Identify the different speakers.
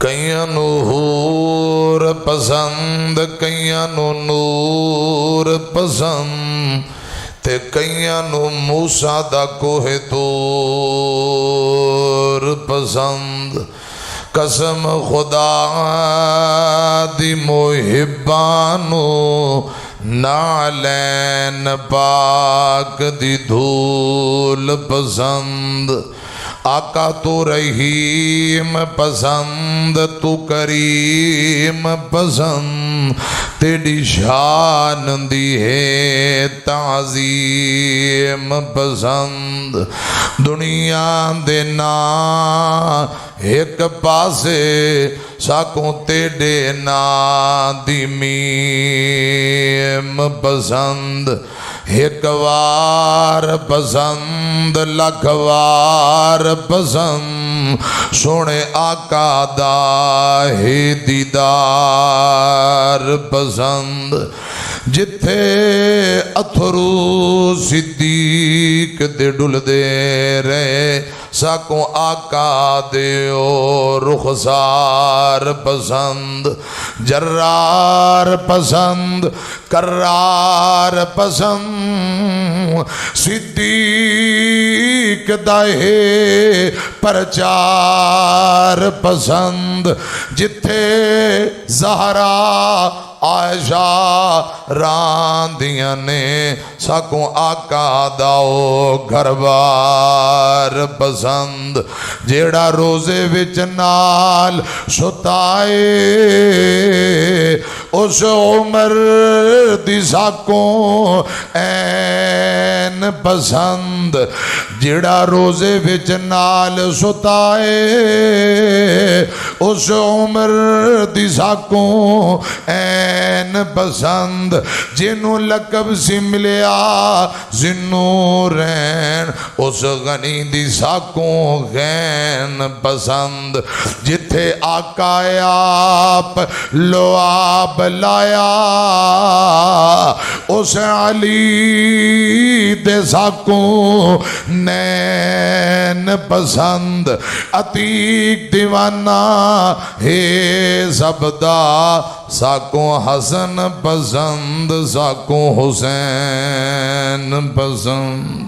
Speaker 1: कईयां नू हूर पसंद कईयां नू नूर पसंद ते कईयां नू मूसा दा कोहे तूर पसंद। कसम खुदा दी मुहिब्बानू नालैन पाक दी धूल पसंद। आका तू रहीम पसंद तू करीम पसंद तेरी शान दी है ताज़ीम पसंद। दुनिया दे ना एक पासे साकों तेरे ना दी मीम पसंद। एक वार पसंद लख वार पसंद सोने आका दा है दीदार पसंद। जिथे अथरू सिद्दीक दे डुलदे रहे साकों आका दे ओ रुखसार पसंद। जर्रार पसंद कर्रार पसंद सिद्दीक दाहे प्रचार पसंद। जिथे ज़हरा आयशा रांदियां ने साकों आका दाओ घरबार पसंद। जेड़ा रोजे विच नाल सुताए उस उमर दी साकों ऐन पसंद। जेड़ा रोजे विच नाल सुताए उस उमर दी साकों ऐन पसंद। जिन्हों लकब सी मिलिया जिन्नू रैन उस गनी दी साकों गैन पसंद। जिथे आका आप लोआब लाया उस अली दे साकों नैन पसंद। अतीक दीवाना है सबदा साकों हसन पसंद साकों हुसैन पसंद।